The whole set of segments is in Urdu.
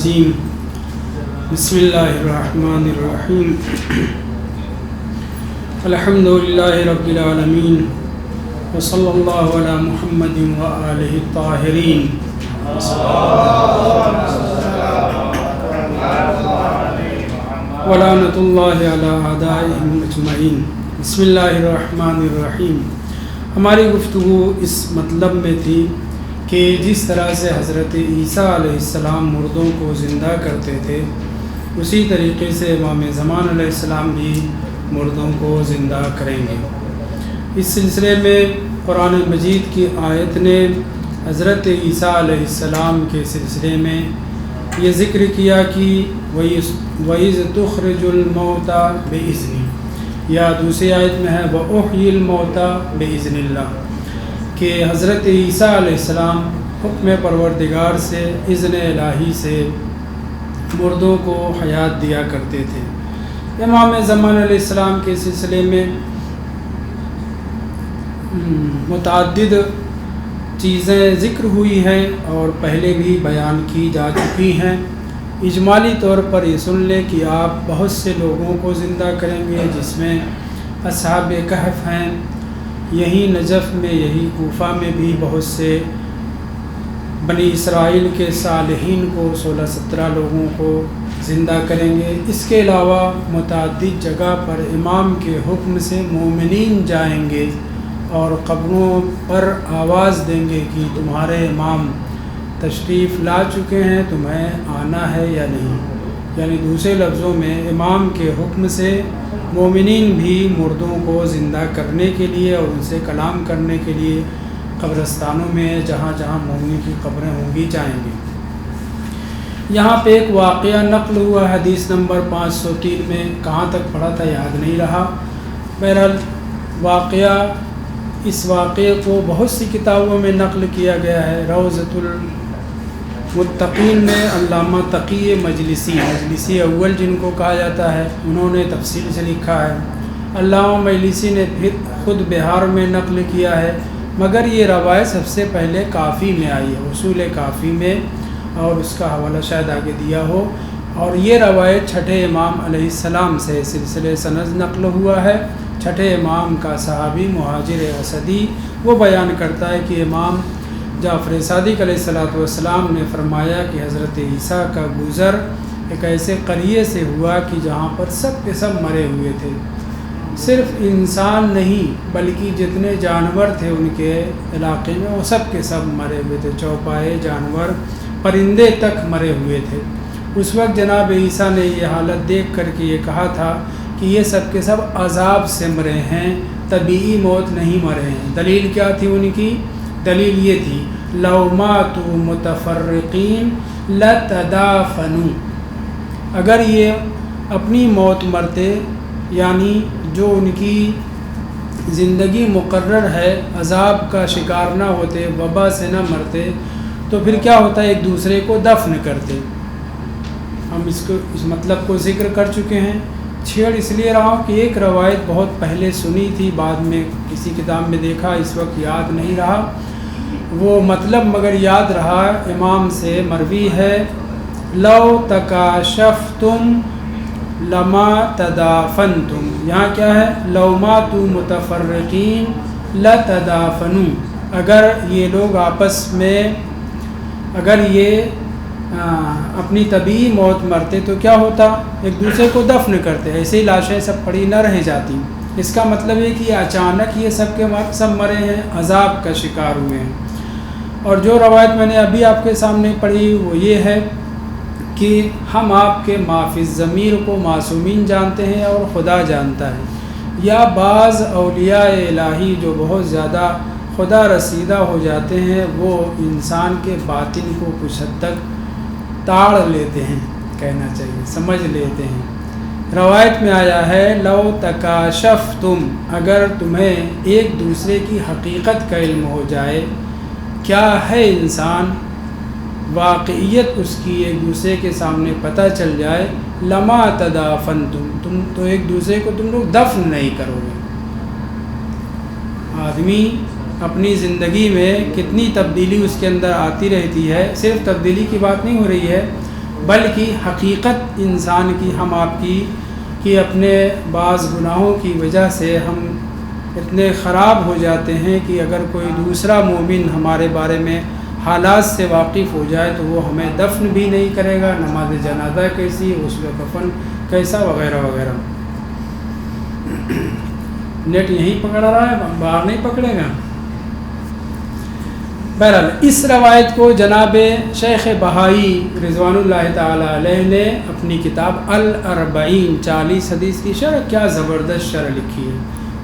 الرجیم بسم اللہ الرحمن الرحیم الحمد للہ رب العالمین وصلی اللہ علی محمد وآلہ الطاہرین ولعنۃ اللہ علی اعدائہم اجمعین۔ بسم اللہ الرحمن الرحیم۔ ہماری گفتگو اس مطلب میں تھی کہ جس طرح سے حضرت عیسیٰ علیہ السلام مردوں کو زندہ کرتے تھے، اسی طریقے سے امام زمان علیہ السلام بھی مردوں کو زندہ کریں گے۔ اس سلسلے میں قرآن مجید کی آیت نے حضرت عیسیٰ علیہ السلام کے سلسلے میں یہ ذکر کیا کہ وَإِذْ تُخْرِجُ الْمَوْتَى بِإِذْنِهِ، یا دوسری آیت میں ہے وَأُحْيِي الْمَوْتَى بِإِذْنِ اللَّهِ، کہ حضرت عیسیٰ علیہ السلام حکم پروردگار سے، اذن الہی سے مردوں کو حیات دیا کرتے تھے۔ امام زمان علیہ السلام کے سلسلے میں متعدد چیزیں ذکر ہوئی ہیں اور پہلے بھی بیان کی جا چکی ہیں۔ اجمالی طور پر یہ سن لیں کہ آپ بہت سے لوگوں کو زندہ کریں گے، جس میں اصحاب کہف ہیں، یہی نجف میں، یہی کوفہ میں بھی بہت سے بنی اسرائیل کے صالحین کو 16-17 لوگوں کو زندہ کریں گے۔ اس کے علاوہ متعدد جگہ پر امام کے حکم سے مومنین جائیں گے اور قبروں پر آواز دیں گے کہ تمہارے امام تشریف لا چکے ہیں، تمہیں آنا ہے یا نہیں۔ یعنی دوسرے لفظوں میں امام کے حکم سے مومنین بھی مردوں کو زندہ کرنے کے لیے اور ان سے کلام کرنے کے لیے قبرستانوں میں جہاں جہاں مومنین کی قبریں ہوں گی جائیں گے۔ یہاں پہ ایک واقعہ نقل ہوا حدیث نمبر 503 میں، کہاں تک پڑھا تھا یاد نہیں رہا۔ بہرحال اس واقعے کو بہت سی کتابوں میں نقل کیا گیا ہے۔ روضۃ المتقین میں علامہ تقی مجلسی اول جن کو کہا جاتا ہے، انہوں نے تفصیل سے لکھا ہے۔ علامہ مجلسی نے پھر خود بہار میں نقل کیا ہے، مگر یہ روایت سب سے پہلے کافی میں آئی ہے، اصول کافی میں، اور اس کا حوالہ شاید آگے دیا ہو۔ اور یہ روایت چھٹے امام علیہ السلام سے سلسلے سند نقل ہوا ہے۔ چھٹے امام کا صحابی مہاجر اسدی وہ بیان کرتا ہے کہ امام جعفر صادق علیہ السلام نے فرمایا کہ حضرت عیسیٰ کا گزر ایک ایسے قریے سے ہوا کہ جہاں پر سب کے سب مرے ہوئے تھے، صرف انسان نہیں بلکہ جتنے جانور تھے ان کے علاقے میں وہ سب کے سب مرے ہوئے تھے، چوپائے جانور پرندے تک مرے ہوئے تھے۔ اس وقت جناب عیسیٰ نے یہ حالت دیکھ کر کے یہ کہا تھا کہ یہ سب کے سب عذاب سے مرے ہیں، طبیعی موت نہیں مرے ہیں۔ دلیل کیا تھی ان کی؟ دلیل یہ تھی لو ماتوا متفرقین لتدافنوا، اگر یہ اپنی موت مرتے، یعنی جو ان کی زندگی مقرر ہے، عذاب کا شکار نہ ہوتے، وبا سے نہ مرتے، تو پھر کیا ہوتا ہے، ایک دوسرے کو دفن کرتے۔ ہم اس مطلب کو ذکر کر چکے ہیں۔ چھیڑ اس لیے رہا ہوں کہ ایک روایت بہت پہلے سنی تھی، بعد میں کسی کتاب میں دیکھا، اس وقت یاد نہیں رہا وہ مطلب، مگر یاد رہا امام سے مروی ہے لو تکاشفتم لما تدافنتم، یہاں کیا ہے، لو ماتوا متفرقین لتدافنوا، اگر یہ لوگ آپس میں اگر یہ اپنی طبیعی موت مرتے تو کیا ہوتا، ایک دوسرے کو دفن کرتے، ایسے ہی لاشیں سب پڑی نہ رہ جاتی۔ اس کا مطلب ہے کہ اچانک یہ سب کے سب مرے ہیں، عذاب کا شکار ہوئے ہیں۔ اور جو روایت میں نے ابھی آپ کے سامنے پڑھی وہ یہ ہے کہ ہم آپ کے ما فی الضمیر کو معصومین جانتے ہیں اور خدا جانتا ہے، یا بعض اولیاء الہی جو بہت زیادہ خدا رسیدہ ہو جاتے ہیں وہ انسان کے باطن کو کچھ حد تک تاڑ لیتے ہیں، کہنا چاہیے سمجھ لیتے ہیں۔ روایت میں آیا ہے لو تکاشفتم، اگر تمہیں ایک دوسرے کی حقیقت کا علم ہو جائے، کیا ہے انسان، واقعیت اس کی ایک دوسرے کے سامنے پتہ چل جائے، لما تدافنتم، تم تو ایک دوسرے کو تم لوگ دفن نہیں کرو گے۔ آدمی اپنی زندگی میں کتنی تبدیلی اس کے اندر آتی رہتی ہے، صرف تبدیلی کی بات نہیں ہو رہی ہے، بلکہ حقیقت انسان کی ہم آپ کی کہ اپنے بعض گناہوں کی وجہ سے ہم اتنے خراب ہو جاتے ہیں کہ اگر کوئی دوسرا مومن ہمارے بارے میں حالات سے واقف ہو جائے تو وہ ہمیں دفن بھی نہیں کرے گا، نماز جنازہ کیسی، غسل کفن کیسا، وغیرہ وغیرہ۔ نیٹ یہیں پکڑ رہا ہے، باہر نہیں پکڑے گا۔ بہرحال اس روایت کو جناب شیخ بہائی رضوان اللہ تعالی علیہ نے اپنی کتاب الاربعین 40 حدیث کی شرح، کیا زبردست شرح لکھی ہے،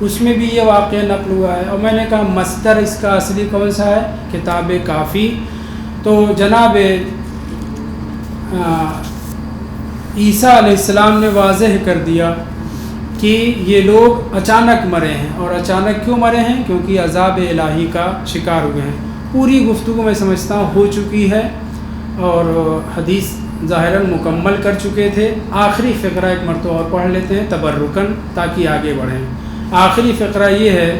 اس میں بھی یہ واقعہ نقل ہوا ہے۔ اور میں نے کہا مصدر اس کا اصلی کون سا ہے؟ کتاب کافی۔ تو جناب عیسیٰ علیہ السلام نے واضح کر دیا کہ یہ لوگ اچانک مرے ہیں، اور اچانک کیوں مرے ہیں؟ کیونکہ عذاب الہی کا شکار ہوئے ہیں۔ پوری گفتگو میں سمجھتا ہوں ہو چکی ہے، اور حدیث ظاہراً مکمل کر چکے تھے۔ آخری فقرہ ایک مرتبہ اور پڑھ لیتے ہیں تبرکاً تاکہ آگے بڑھیں۔ آخری فقرہ یہ ہے،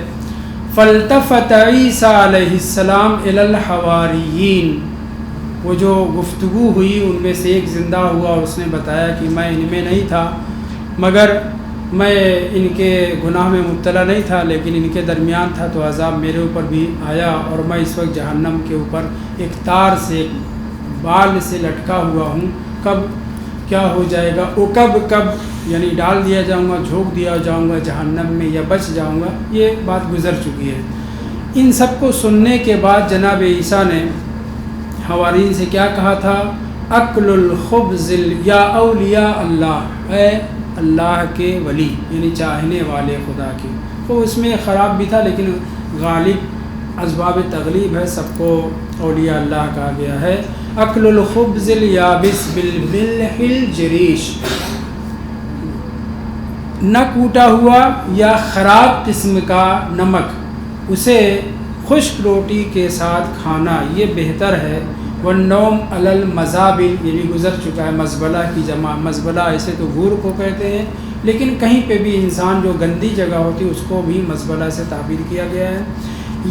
فَالْتَفَتَ عِيسَىٰ علیہ السلام إِلَى الْحَوَارِيِّينَ، وہ جو گفتگو ہوئی ان میں سے ایک زندہ ہوا اور اس نے بتایا کہ میں ان میں نہیں تھا، مگر میں ان کے گناہ میں مبتلا نہیں تھا، لیکن ان کے درمیان تھا تو عذاب میرے اوپر بھی آیا، اور میں اس وقت جہنم کے اوپر ایک تار سے، ایک بال سے لٹکا ہوا ہوں۔ کب کیا ہو جائے گا، او کب یعنی ڈال دیا جاؤں گا، جھونک دیا جاؤں گا جہنم میں، یا بچ جاؤں گا، یہ بات گزر چکی ہے۔ ان سب کو سننے کے بعد جناب عیسیٰ نے حوارین سے کیا کہا تھا؟ اکل الخبز یا اولیاء اللہ، اے اللہ کے ولی، یعنی چاہنے والے خدا کے۔ تو اس میں خراب بھی تھا، لیکن غالب اسباب تغلیب ہے، سب کو اولیاء اللہ کہا گیا ہے۔ اکل الخبز الیابس بالملح الجریش، نہ کوٹا ہوا یا خراب قسم کا نمک، اسے خشک روٹی کے ساتھ کھانا یہ بہتر ہے۔ والنوم علی المزابل، یہ بھی گزر چکا ہے، مزبلہ کی جمع، مزبلہ ایسے تو گور کو کہتے ہیں، لیکن کہیں پہ بھی انسان جو گندی جگہ ہوتی ہے اس کو بھی مزبلہ سے تعبیر کیا گیا ہے۔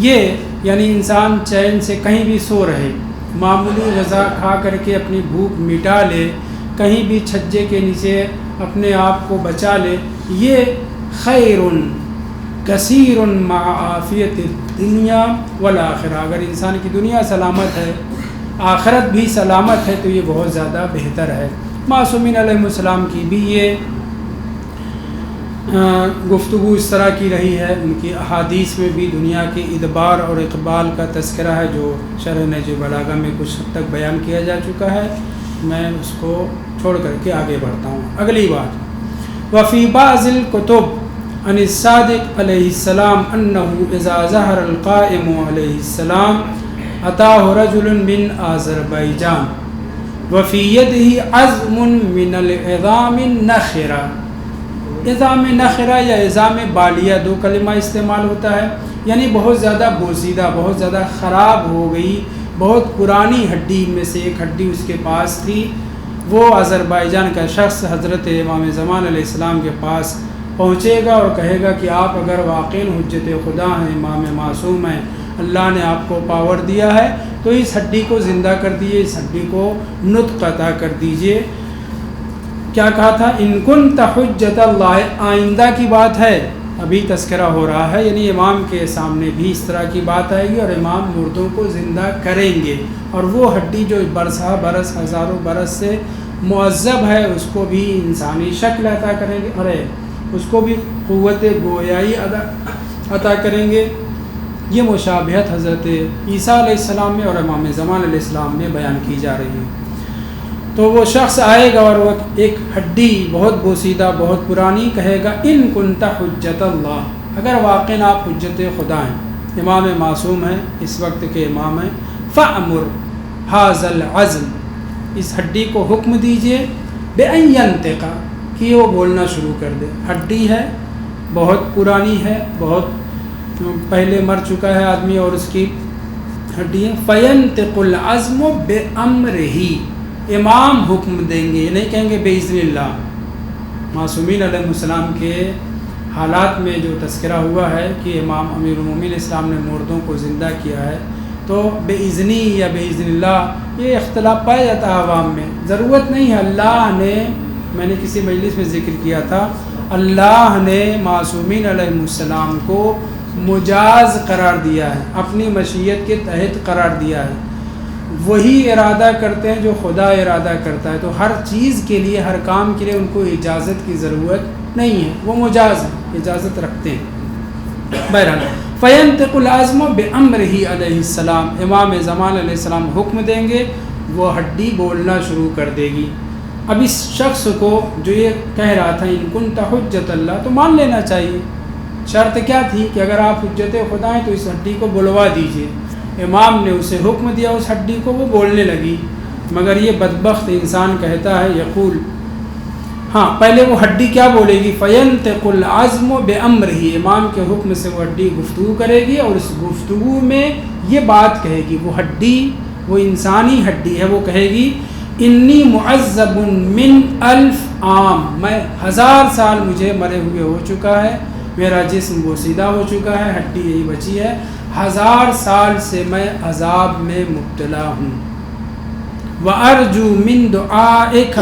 یہ یعنی انسان چین سے کہیں بھی سو رہے، معمولی غذا کھا کر کے اپنی بھوک مٹا لے، کہیں بھی چھجے کے نیچے اپنے آپ کو بچا لے، یہ خیر کثیر مع عافیت الدنیا والآخرہ۔ اگر انسان کی دنیا سلامت ہے، آخرت بھی سلامت ہے، تو یہ بہت زیادہ بہتر ہے۔ معصومین علیہ السلام کی بھی یہ گفتگو اس طرح کی رہی ہے، ان کی احادیث میں بھی دنیا کے ادبار اور اقبال کا تذکرہ ہے، جو شرح نہج بلاغہ میں کچھ حد تک بیان کیا جا چکا ہے۔ میں اس کو چھوڑ کر کے آگے بڑھتا ہوں۔ اگلی بات، وفی بعض الکتب عن الصادق علیہ السلام انہ اذا ظہر القائم علیہ السلام اتاہ رجل من آذربائیجان وفی یدہ عظم من العظام النخرہ۔ عظام نخرہ یا عظام بالیہ دو کلمہ استعمال ہوتا ہے، یعنی بہت زیادہ بوسیدہ، بہت زیادہ خراب ہو گئی، بہت پرانی ہڈی میں سے ایک ہڈی اس کے پاس تھی۔ وہ آذربائیجان کا شخص حضرت امام زمان علیہ السلام کے پاس پہنچے گا اور کہے گا کہ آپ اگر واقعی حجت خدا ہیں، امام معصوم ہیں، اللہ نے آپ کو پاور دیا ہے، تو اس ہڈی کو زندہ کر دیجیے، اس ہڈی کو نطق عطا کر دیجیے۔ کیا کہا تھا؟ ان کنت حجت اللہ، آئندہ کی بات ہے، ابھی تذکرہ ہو رہا ہے، یعنی امام کے سامنے بھی اس طرح کی بات آئے گی اور امام مردوں کو زندہ کریں گے، اور وہ ہڈی جو برسہ برس ہزاروں برس سے معذب ہے اس کو بھی انسانی شکل عطا کریں گے، اور اس کو بھی قوت گویائی عطا کریں گے۔ یہ مشابہت حضرت عیسیٰ علیہ السلام میں اور امام زمان علیہ السلام میں بیان کی جا رہی ہے۔ تو وہ شخص آئے گا اور وہ ایک ہڈی بہت بوسیدہ، بہت پرانی، کہے گا ان کنت حجت اللہ، اگر واقعاً آپ حجت خدا ہیں، امام معصوم ہیں، اس وقت کے امام ہیں، فأمر ھذا العظم، اس ہڈی کو حکم دیجئے، بأن ينطق، کہ وہ بولنا شروع کر دے۔ ہڈی ہے، بہت پرانی ہے، بہت پہلے مر چکا ہے آدمی اور اس کی ہڈی ہے۔ فینطق العظم بأمرہ، امام حکم دیں گے، یہ نہیں کہیں گے بإذن اللہ۔ معصومین علیہ السلام کے حالات میں جو تذکرہ ہوا ہے کہ امام امیر المومنین اسلام نے مردوں کو زندہ کیا ہے، تو بِإِذْنِی یا بِإِذْنِ اللہ یہ اختلاف پایا جاتا ہے عوام میں. ضرورت نہیں ہے. اللہ نے، میں نے کسی مجلس میں ذکر کیا تھا، اللہ نے معصومین علیہ السلام کو مجاز قرار دیا ہے، اپنی مشیت کے تحت قرار دیا ہے. وہی ارادہ کرتے ہیں جو خدا ارادہ کرتا ہے. تو ہر چیز کے لیے، ہر کام کے لیے ان کو اجازت کی ضرورت نہیں ہے، وہ مجاز ہیں، اجازت رکھتے ہیں. بہرحال فَيَنْطِقُ الْعَظْمُ بِأَمْرِهِ علیہ السلام، امام زمان علیہ السلام حکم دیں گے، وہ ہڈی بولنا شروع کر دے گی. اب اس شخص کو جو یہ کہہ رہا تھا ان كنت حجت اللہ، تو مان لینا چاہیے. شرط کیا تھی کہ اگر آپ حجت خدا ہیں تو اس ہڈی کو بلوا دیجئے. امام نے اسے حکم دیا، اس ہڈی کو، وہ بولنے لگی. مگر یہ بدبخت انسان کہتا ہے یقول، ہاں پہلے وہ ہڈی کیا بولے گی؟ فَيَنْطِقُ الْعَظْمُ بِأَمْرِهِ، امام کے حکم سے وہ ہڈی گفتگو کرے گی، اور اس گفتگو میں یہ بات کہے گی. وہ ہڈی، وہ انسانی ہڈی ہے، وہ کہے گی انی معذب من 1000 عام، میں 1000 سال مجھے مرے ہوئے ہو چکا ہے، میرا جسم بوسیدہ ہو چکا ہے، ہڈی یہی بچی ہے، 1000 سال سے میں عذاب میں مبتلا ہوں. وَأَرْجُو مِن دُعَائِكَ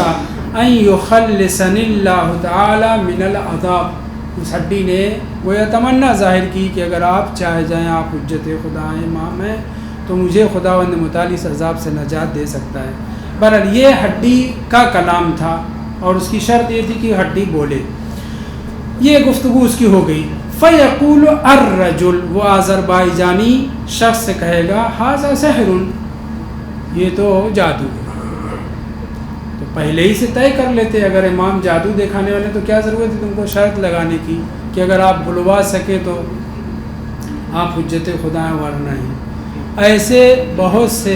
أَن يُخَلِّصَنِ اللَّهُ تَعَالَى مِنَ الْعَذَابِ. اس ہڈی نے وہ یہ تمنا ظاہر کی کہ اگر آپ چاہے جائیں، آپ حجت خدا ہیں، امام ہیں، تو مجھے خداوند متعالی اس عذاب سے نجات دے سکتا ہے. بہرحال یہ ہڈی کا کلام تھا، اور اس کی شرط یہ تھی کہ ہڈی بولے. یہ گفتگو اس کی ہو گئی. فَيَقُولُ الرَّجُلُ، وہ آذربائیجانی شخص سے کہے گا هَذَا سِحْرٌ، یہ تو جادو ہے. تو پہلے ہی سے طے کر لیتے، اگر امام جادو دکھانے والے تو کیا ضرورت ہے تم کو شرط لگانے کی کہ اگر آپ بلوا سکے تو آپ حجت خدا ہیں ورنہ نہیں. ایسے بہت سے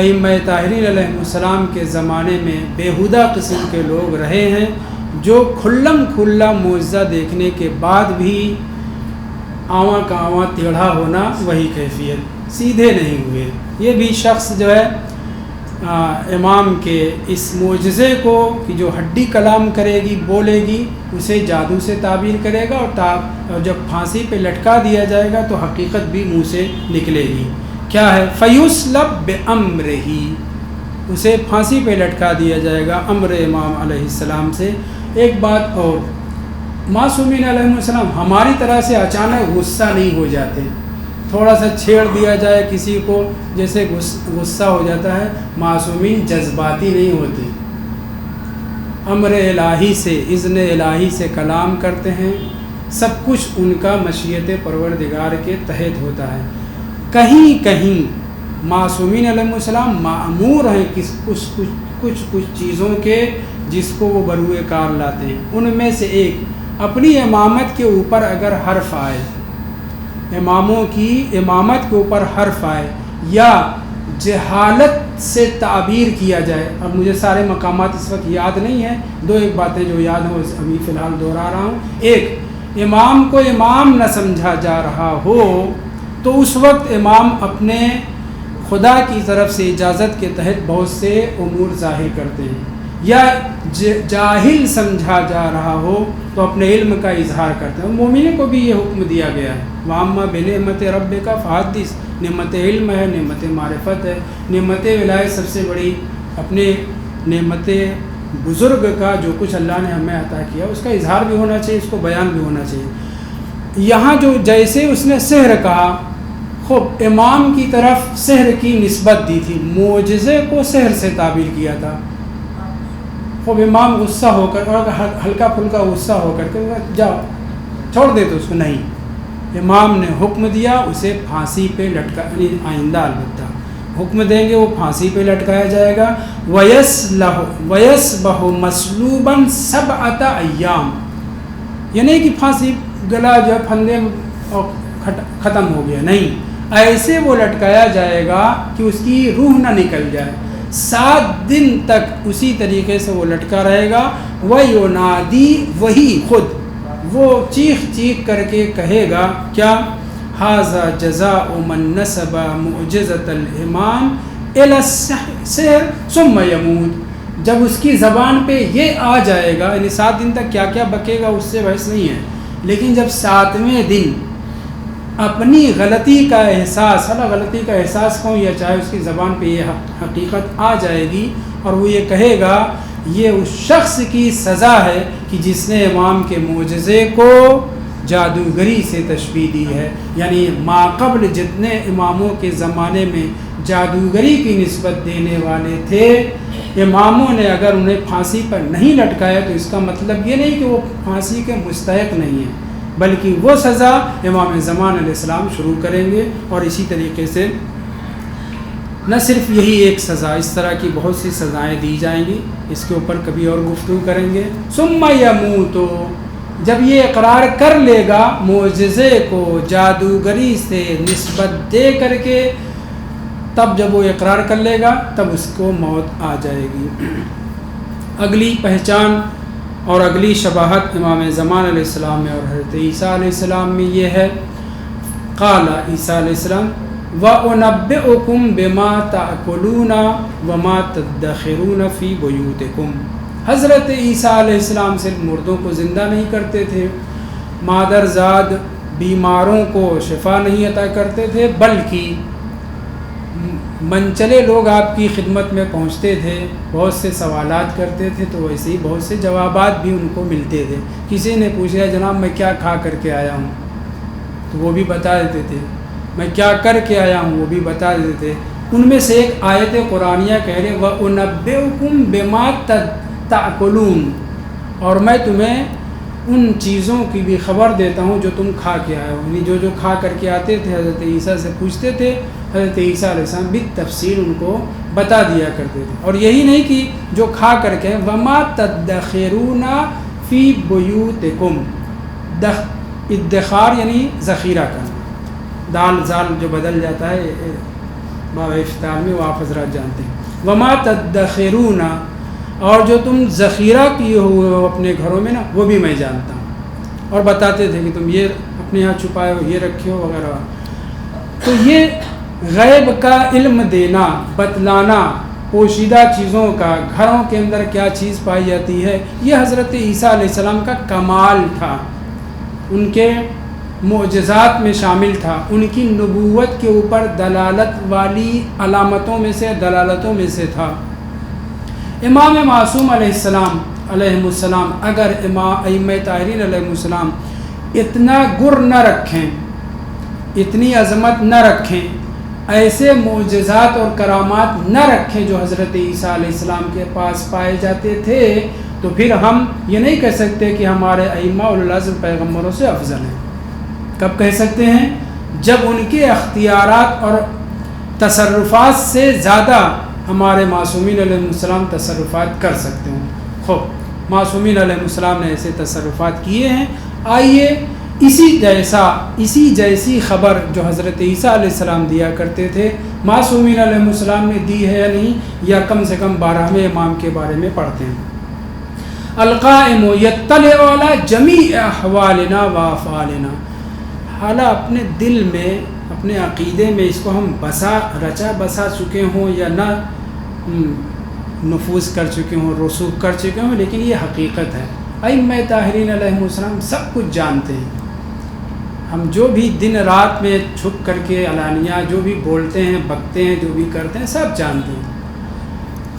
ائمہ طاہرین علیہ السلام کے زمانے میں بیہودہ قسم کے لوگ رہے ہیں، جو کھلم کھلا معجزہ دیکھنے کے بعد بھی آواں کا آواں ٹیڑھا ہونا وہی کیفیت، سیدھے نہیں ہوئے. یہ بھی شخص جو ہے امام کے اس معجزے کو کہ جو ہڈی کلام کرے گی، بولے گی، اسے جادو سے تعبیر کرے گا، اور جب پھانسی پہ لٹکا دیا جائے گا تو حقیقت بھی منہ سے نکلے گی. کیا ہے؟ فَيُسْلَبْ بِأَمْرِهِ، اسے پھانسی پہ لٹکا دیا جائے گا امر امام علیہ السلام سے. ایک بات اور، معصومین علیہ السلام ہماری طرح سے اچانک غصہ نہیں ہو جاتے. تھوڑا سا چھیڑ دیا جائے کسی کو جیسے غصہ ہو جاتا ہے. معصومین جذباتی نہیں ہوتے، امر الہی سے، اذن الہی سے کلام کرتے ہیں. سب کچھ ان کا مشیت پروردگار کے تحت ہوتا ہے. کہیں کہیں معصومین علیہ السلام مأمور ہیں کچھ چیزوں کے جس کو وہ بروئے کار لاتے ہیں. ان میں سے ایک، اپنی امامت کے اوپر اگر حرف آئے، اماموں کی امامت کے اوپر حرف آئے، یا جہالت سے تعبیر کیا جائے. اب مجھے سارے مقامات اس وقت یاد نہیں ہیں، دو ایک باتیں جو یاد ہیں ابھی فی الحال دہرا رہا ہوں. ایک، امام کو امام نہ سمجھا جا رہا ہو تو اس وقت امام اپنے خدا کی طرف سے اجازت کے تحت بہت سے امور ظاہر کرتے ہیں. یا جاہل سمجھا جا رہا ہو تو اپنے علم کا اظہار کرتے ہیں. مومنین کو بھی یہ حکم دیا گیا ہے، وَأَمَّا بِنِعْمَةِ رَبِّكَ فَحَدِّثْ. نعمت علم ہے، نعمت معرفت ہے، نعمت ولایت سب سے بڑی اپنے نعمت بزرگ کا جو کچھ اللہ نے ہمیں عطا کیا اس کا اظہار بھی ہونا چاہیے، اس کو بیان بھی ہونا چاہیے. یہاں جو جیسے اس نے سحر کہا، خوب امام کی طرف سحر کی نسبت دی تھی، معجزے کو سحر سے تعبیر کیا تھا. خوب امام غصہ ہو کر، اور ہلکا پھلکا غصہ ہو کر کہ جاؤ چھوڑ دے تو اس کو نہیں. امام نے حکم دیا اسے پھانسی پہ لٹکا، آئندہ البتہ حکم دیں گے وہ پھانسی پہ لٹکایا جائے گا. وَيَسْبَحُ مَسْلُوبًا 7 أَيَّامٍ، یہ نہیں کہ پھانسی گلا جو پھندے اور ختم ہو گیا، نہیں، ایسے وہ لٹکایا جائے گا کہ اس کی روح نہ نکل جائے. 7 دن تک اسی طریقے سے وہ لٹکا رہے گا. وَيُنَادِي، وہی خود وہ چیخ چیخ کر کے کہے گا کیا؟ هَذَا جَزَاءُ مَن نَسَبَ مُعْجِزَةَ الْإِمَامِ إِلَى السِّحْرِ ثُمَّ يَمُوتُ. جب اس کی زبان پہ یہ آ جائے گا، یعنی 7 دن تک کیا کیا بکے گا اس سے بحث نہیں ہے، لیکن جب 7ویں دن اپنی غلطی کا احساس، غلطی کا احساس کہوں یا چاہے اس کی زبان پہ یہ حقیقت آ جائے گی اور وہ یہ کہے گا یہ اس شخص کی سزا ہے کہ جس نے امام کے معجزے کو جادوگری سے تشبیہ دی ہے. یعنی ماقبل جتنے اماموں کے زمانے میں جادوگری کی نسبت دینے والے تھے، اماموں نے اگر انہیں پھانسی پر نہیں لٹکایا تو اس کا مطلب یہ نہیں کہ وہ پھانسی کے مستحق نہیں ہیں، بلکہ وہ سزا امام زمان علیہ السلام شروع کریں گے. اور اسی طریقے سے نہ صرف یہی ایک سزا، اس طرح کی بہت سی سزائیں دی جائیں گی، اس کے اوپر کبھی اور گفتگو کریں گے. ثم یموت، جب یہ اقرار کر لے گا معجزے کو جادوگری سے نسبت دے کر کے، تب جب وہ اقرار کر لے گا تب اس کو موت آ جائے گی. اگلی پہچان اور اگلی شباہت امام زمان علیہ السلام میں اور حضرت عیسیٰ علیہ السلام میں یہ ہے. قال عیسیٰ علیہ السلام وَأُنَبِّئُكُم بِمَا تَأْكُلُونَ وَمَا تَدَّخِرُونَ فِي بُيُوتِكُمْ. حضرت عیسیٰ علیہ السلام صرف مردوں کو زندہ نہیں کرتے تھے، مادر زاد بیماروں کو شفا نہیں عطا کرتے تھے، بلکہ منچلے لوگ آپ کی خدمت میں پہنچتے تھے، بہت سے سوالات کرتے تھے تو ویسے ہی بہت سے جوابات بھی ان کو ملتے تھے. کسی نے پوچھا جناب میں کیا کھا کر کے آیا ہوں تو وہ بھی بتا دیتے تھے، میں کیا کر کے آیا ہوں وہ بھی بتا دیتے تھے. ان میں سے ایک آیت قرآنیہ کہہ رہے وَأُنَبِّئُكُم بِمَا تَأْكُلُونَ، اور میں تمہیں ان چیزوں کی بھی خبر دیتا ہوں جو تم کھا کے آئے ہو. یعنی جو کھا کر کے آتے تھے حضرت عیسیٰ سے پوچھتے تھے، حضرت عیسیٰ علیہ السلام بھی تفصیل ان کو بتا دیا کرتے تھے. اور یہی نہیں کہ جو کھا کر کے وَمَا تَدَّخِرُونَ فِي بُيُوتِكُمْ، ادخار یعنی ذخیرہ کرنا، دال زال جو بدل جاتا ہے باب افطار میں وہ آپ حضرات جانتے ہیں. وَمَا تَدَّخِرُونَ، اور جو تم ذخیرہ کیے ہوئے ہو اپنے گھروں میں نا وہ بھی میں جانتا ہوں. اور بتاتے تھے کہ تم یہ اپنے یہاں چھپائے ہو، یہ رکھے ہو وغیرہ. تو یہ غیب کا علم دینا، بتلانا پوشیدہ چیزوں کا، گھروں کے اندر کیا چیز پائی جاتی ہے، یہ حضرت عیسیٰ علیہ السلام کا کمال تھا، ان کے معجزات میں شامل تھا، ان کی نبوت کے اوپر دلالت والی علامتوں میں سے، دلالتوں میں سے تھا. امام معصوم علیہ السلام اگر ائمہ طاہرین علیہ السلام اتنا گر نہ رکھیں، اتنی عظمت نہ رکھیں، ایسے معجزات اور کرامات نہ رکھیں جو حضرت عیسیٰ علیہ السلام کے پاس پائے جاتے تھے، تو پھر ہم یہ نہیں کہہ سکتے کہ ہمارے ائمہ العزم پیغمبروں سے افضل ہیں. کب کہہ سکتے ہیں؟ جب ان کے اختیارات اور تصرفات سے زیادہ ہمارے معصومین علیہ السلام تصرفات کر سکتے ہیں. خوب معصومین علیہ السلام نے ایسے تصرفات کیے ہیں. آئیے اسی جیسی خبر جو حضرت عیسیٰ علیہ السلام دیا کرتے تھے معصومین علیہ السلام نے دی ہے یا نہیں، یا کم سے کم 12ویں امام کے بارے میں پڑھتے ہیں. القائم یطلع علی جمیع احوالنا و افعالنا، حالہ اپنے دل میں، اپنے عقیدے میں اس کو ہم رچا بسا چکے ہوں یا نہ نفوذ کر چکے ہوں، رسوخ کر چکے ہوں، لیکن یہ حقیقت ہے. ائمہ طاہرین علیہ السلام سب کچھ جانتے ہیں. ہم جو بھی دن رات میں چھپ کر کے علانیہ جو بھی بولتے ہیں، بکتے ہیں، جو بھی کرتے ہیں، سب جانتے ہیں.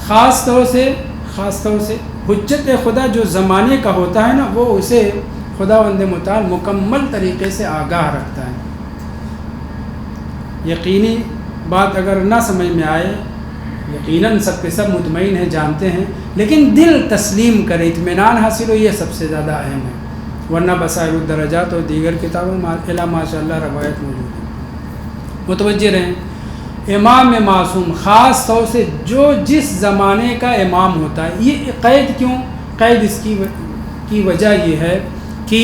خاص طور سے حجت خدا جو زمانے کا ہوتا ہے نا، وہ اسے خداوند متعال مکمل طریقے سے آگاہ رکھتا ہے. یقینی بات اگر نہ سمجھ میں آئے، یقیناً سب کے سب مطمئن ہیں، جانتے ہیں، لیکن دل تسلیم کرے، اطمینان حاصل ہو، یہ سب سے زیادہ اہم ہے. ورنہ بصائر الدرجات اور دیگر کتابوں میں ماشاء اللہ روایت موجود ہے. متوجہ رہیں. امام معصوم خاص طور سے جو جس زمانے کا امام ہوتا ہے، یہ قید کیوں؟ قید اس کی وجہ یہ ہے کہ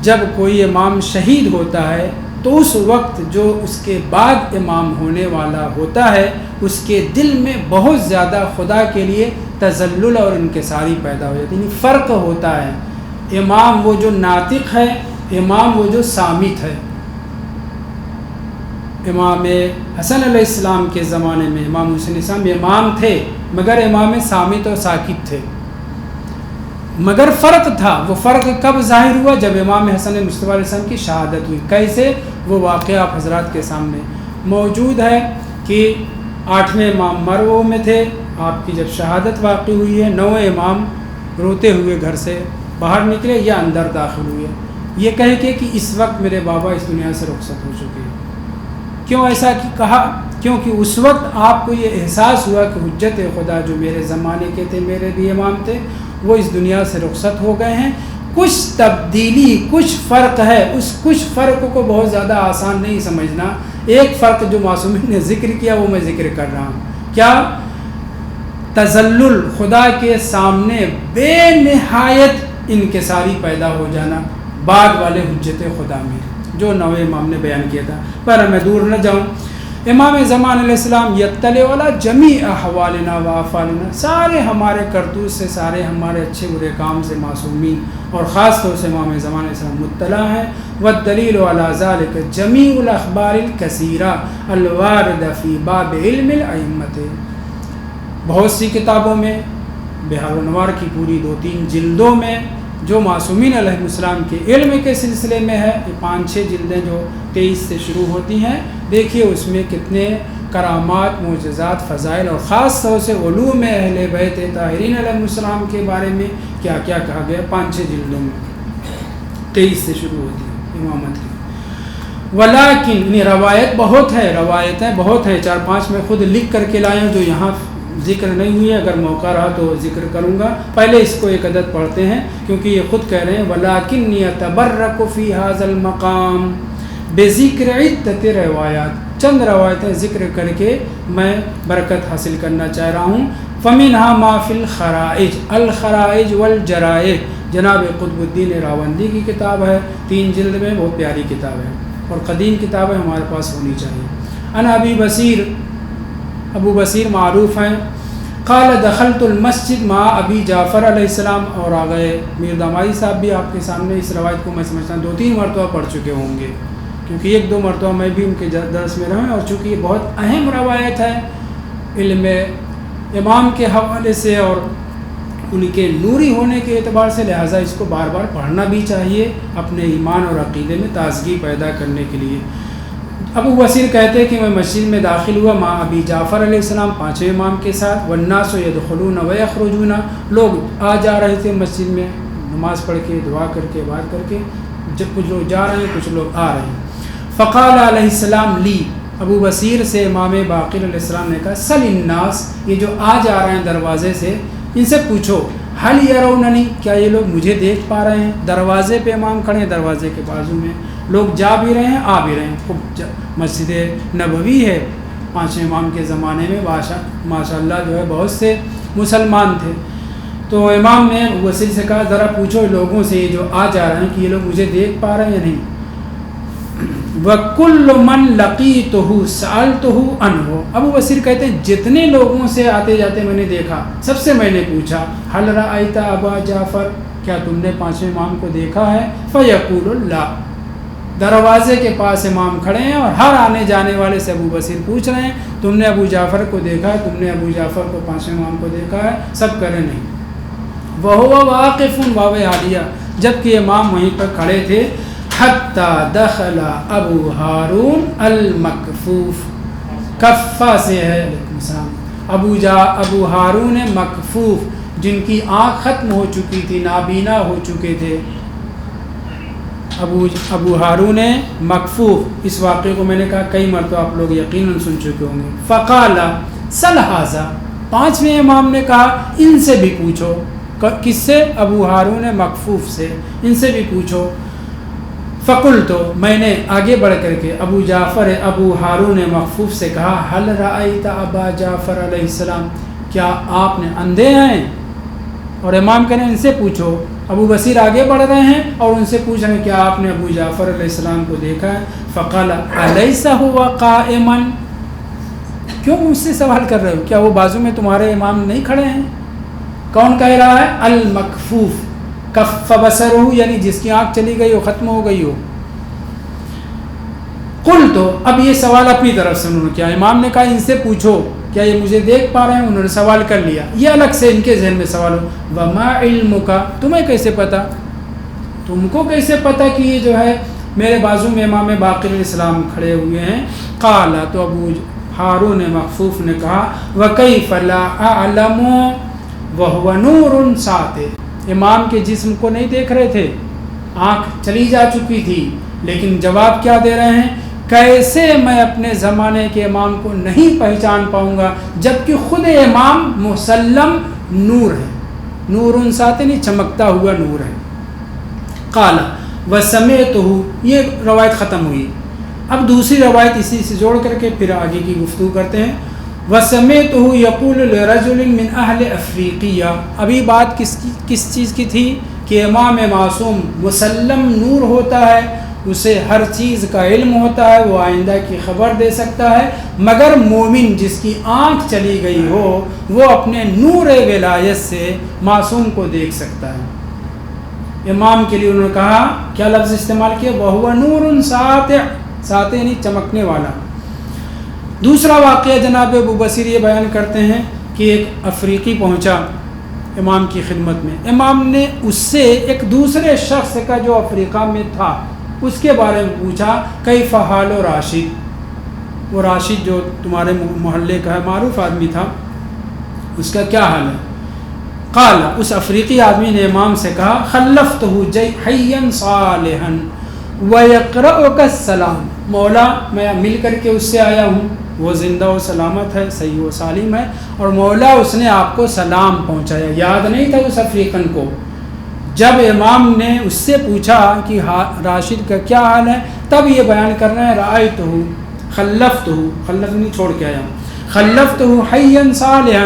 جب کوئی امام شہید ہوتا ہے تو اس وقت جو اس کے بعد امام ہونے والا ہوتا ہے اس کے دل میں بہت زیادہ خدا کے لیے تذلل اور انکساری پیدا ہو جاتی ہے. یعنی فرق ہوتا ہے، امام وہ جو ناطق ہے، امام وہ جو صامت ہے. امام حسن علیہ السلام کے زمانے میں امام حسین السلام امام تھے، مگر امام صامت اور ساکت تھے. مگر فرق تھا. وہ فرق کب ظاہر ہوا؟ جب امام حسن مصطفیٰ علیہ السلام کی شہادت ہوئی. کیسے؟ وہ واقعہ آپ حضرات کے سامنے موجود ہے کہ 8ویں امام مرو میں تھے، آپ کی جب شہادت واقع ہوئی ہے 9ویں امام روتے ہوئے گھر سے باہر نکلے یا اندر داخل ہوئے، یہ کہہ کے کہ اس وقت میرے بابا اس دنیا سے رخصت ہو چکے ہیں۔ کیوں ایسا کہا؟ کیونکہ اس وقت آپ کو یہ احساس ہوا کہ حجت خدا جو میرے زمانے کے تھے، میرے بھی امام تھے، وہ اس دنیا سے رخصت ہو گئے ہیں۔ کچھ تبدیلی، کچھ فرق ہے، اس کچھ فرق کو بہت زیادہ آسان نہیں سمجھنا۔ ایک فرق جو معصومین نے ذکر کیا وہ میں ذکر کر رہا ہوں، کیا؟ تذلل، خدا کے سامنے بے نہایت انکساری پیدا ہو جانا بعد والے حجت خدا میں، جو 9ویں امام نے بیان کیا تھا۔ پر میں دور نہ جاؤں، امام زمان علیہ السلام یطلع علی جمیع احوالنا و افعالنا، سارے ہمارے کرتوت سے، سارے ہمارے اچھے برے کام سے معصومین اور خاص طور سے امام زمان علیہ السلام مطلع ہیں۔ والدلیل علی ذلک جمیع الاخبار الکثیرہ الواردہ فی باب علم الائمۃ، بہت سی کتابوں میں، بحار الانوار کی پوری 2-3 جلدوں میں جو معصومین علیہ السلام کے علم کے سلسلے میں ہے، یہ 5-6 جلدیں جو 23 سے شروع ہوتی ہیں، دیکھیے اس میں کتنے کرامات، معجزات، فضائل اور خاص طور سے علوم اہل بیت طاہرین علیہ السلام کے بارے میں کیا کیا کہا گیا 5-6 جلدوں میں 23 سے شروع ہوتی ہے امامت کی۔ ولیکن روایت بہت ہے، روایتیں بہت ہیں، 4-5 میں خود لکھ کر کے لائے ہیں جو یہاں ذکر نہیں ہوئی ہے، اگر موقع رہا تو ذکر کروں گا۔ پہلے اس کو ایک عدد پڑھتے ہیں کیونکہ یہ خود کہہ رہے ہیں وَلَٰكِنِّي أَتَبَرَّكُ فِي هَٰذَا الْمَقَامِ بِذِكْرِ عِدَّةِ روایات، چند روایتیں ذکر کر کے میں برکت حاصل کرنا چاہ رہا ہوں۔ فَمِنْهَا مَا فِي الْخَرَائِجِ، الخرائج والجرائح، جناب قطب الدین راوندی کی کتاب ہے، 3 جلد میں، بہت پیاری کتاب ہے اور قدیم کتاب ہے، ہمارے پاس ہونی چاہیے۔ عن ابی بصیر، ابو بصیر معروف ہیں، قال دخلت المسجد مع ابی جعفر علیہ السلام، اور آ گئے میر دمائی صاحب بھی آپ کے سامنے اس روایت کو میں سمجھتا ہوں 2-3 مرتبہ پڑھ چکے ہوں گے، کیونکہ 1-2 مرتبہ میں بھی ان کے درس میں رہا ہوں، اور چونکہ یہ بہت اہم روایت ہے علم امام کے حوالے سے اور ان کے نوری ہونے کے اعتبار سے، لہٰذا اس کو بار بار پڑھنا بھی چاہیے اپنے ایمان اور عقیدے میں تازگی پیدا کرنے کے لیے۔ ابو بصیر کہتے ہیں کہ میں مسجد میں داخل ہوا مع ابی جعفر علیہ السلام، 5ویں امام کے ساتھ، والناس یدخلون ویخرجون، لوگ آ جا رہے تھے مسجد میں نماز پڑھ کے، دعا کر کے، بات کر کے، جب کچھ لوگ جا رہے ہیں کچھ لوگ آ رہے ہیں۔ فقال علیہ السلام لی، ابو بصیر سے امام باقر علیہ السلام نے کہا سل الناس، یہ جو آ جا رہے ہیں دروازے سے ان سے پوچھو، حل یروننی، کیا یہ لوگ مجھے دیکھ پا رہے ہیں؟ دروازے پہ امام کھڑے ہیں، دروازے کے بازو میں لوگ جا بھی رہے ہیں، آ بھی رہے ہیں۔ خوب مسجد نبوی ہے 5ویں امام کے زمانے میں، ماشاء اللہ جو ہے بہت سے مسلمان تھے، تو امام نے ابو بصیر سے کہا ذرا پوچھو لوگوں سے یہ جو آ جا رہے ہیں کہ یہ لوگ مجھے دیکھ پا رہے ہیں یا نہیں۔ وَكُلُّ مَنْ لَقِيتُهُ سَأَلْتُهُ عَنْهُ، ابو بصیر کہتے ہیں جتنے لوگوں سے آتے جاتے میں نے دیکھا، سب سے میں نے پوچھا هل رأيت ابا جعفر، کیا تم نے 5ویں امام کو دیکھا ہے؟ فَيَقُولُ لَا، دروازے کے پاس امام کھڑے ہیں اور ہر آنے جانے والے سے ابو بصیر پوچھ رہے ہیں تم نے ابو جعفر کو دیکھا ہے، تم نے ابو جعفر کو 5ویں امام کو دیکھا ہے؟ سب کہہ رہے نہیں۔ وَهُوَ وَاقِفٌ واو عالیہ، جبکہ امام وہیں پر کھڑے تھے، حتی دخل ابو ہارون المکفوف، کفا سے ہے ابو ہارون مکفوف، جن کی آنکھ ختم ہو چکی تھی، نابینا ہو چکے تھے، ابو ہارون مکفوف۔ اس واقعے کو میں نے کہا کئی مرتبہ آپ لوگ یقیناً سن چکے ہوں گے۔ فقال سل ھذا، 5ویں امام نے کہا ان سے بھی پوچھو، کس سے؟ ابو ہارون مکفوف سے، ان سے بھی پوچھو۔ فقلت، میں نے آگے بڑھ کر کے ابو ہارون مکفوف سے کہا حل رأیت ابا جعفر علیہ السلام، کیا آپ نے اندھے ہیں؟ اور امام کہنے ان سے پوچھو۔ ابو بصیر آگے بڑھ رہے ہیں اور ان سے پوچھ رہے ہیں کیا آپ نے ابو جعفر علیہ السلام کو دیکھا ہے؟ فقال الیس هو قائما، کیوں مجھ سے سوال کر رہے ہو؟ کیا وہ بازو میں تمہارے امام نہیں کھڑے ہیں؟ کون کہہ رہا ہے؟ المکفوف، کف بصرہ، یعنی جس کی آنکھ چلی گئی ہو، ختم ہو گئی ہو۔ قل، تو اب یہ سوال اپنی طرف سے انہوں نے کیا، امام نے کہا ان سے پوچھو کیا یہ مجھے دیکھ پا رہے ہیں؟ انہوں نے سوال کر لیا، یہ الگ سے ان کے ذہن میں سوال ہو، وما علمک، تمہیں کیسے پتا، تم کو کیسے پتا کہ یہ جو ہے میرے بازو میں امام باقر علیہ السلام کھڑے ہوئے ہیں. قال تو ابو ہارون مخفوف نے کہا وَكَيْفَ لَا أَعْلَمُ وَهُوَ نُورٌ سَاطِعٌ. امام کے جسم کو نہیں دیکھ رہے تھے, آنکھ چلی جا چکی تھی, لیکن جواب کیا دے رہے ہیں, کیسے میں اپنے زمانے کے امام کو نہیں پہچان پاؤں گا جبکہ خود امام مسلم نور ہے. نور ساطع نہیں, چمکتا ہوا نور ہے. قال وسمعتہ, یہ روایت ختم ہوئی. اب دوسری روایت اسی سے جوڑ کر کے پھر آگے کی گفتگو کرتے ہیں. وسمعتہ یقول لرجل من اہل افریقیہ. ابھی بات کس چیز کی تھی کہ امام معصوم مسلم نور ہوتا ہے, اسے ہر چیز کا علم ہوتا ہے, وہ آئندہ کی خبر دے سکتا ہے, مگر مومن جس کی آنکھ چلی گئی ہو وہ اپنے نور ولایت سے معصوم کو دیکھ سکتا ہے. امام کے لیے انہوں نے کہا, کیا لفظ استعمال کیا, وَهُوَ نُورٌ سَاطِعٌ, ساطع یعنی چمکنے والا. دوسرا واقعہ جناب ابو بصیر یہ بیان کرتے ہیں کہ ایک افریقی پہنچا امام کی خدمت میں. امام نے اس سے ایک دوسرے شخص کا جو افریقہ میں تھا اس کے بارے میں پوچھا, کیف حال راشد, وہ راشد جو تمہارے محلے کا ہے, معروف آدمی تھا, اس کا کیا حال ہے. قال, اس افریقی آدمی نے امام سے کہا, خلفتہ حیا صالحا ویقرؤک السلام. مولا میں مل کر کے اس سے آیا ہوں, وہ زندہ و سلامت ہے, صحیح و سالم ہے, اور مولا اس نے آپ کو سلام پہنچایا. یاد نہیں تھا اس افریقن کو. جب امام نے اس سے پوچھا کہ راشد کا کیا حال ہے, تب یہ بیان کرنا ہے, رأیتہ خلفتہ, خلف نہیں چھوڑ کے آیا ہوں, خلفتہ حیا صالحا,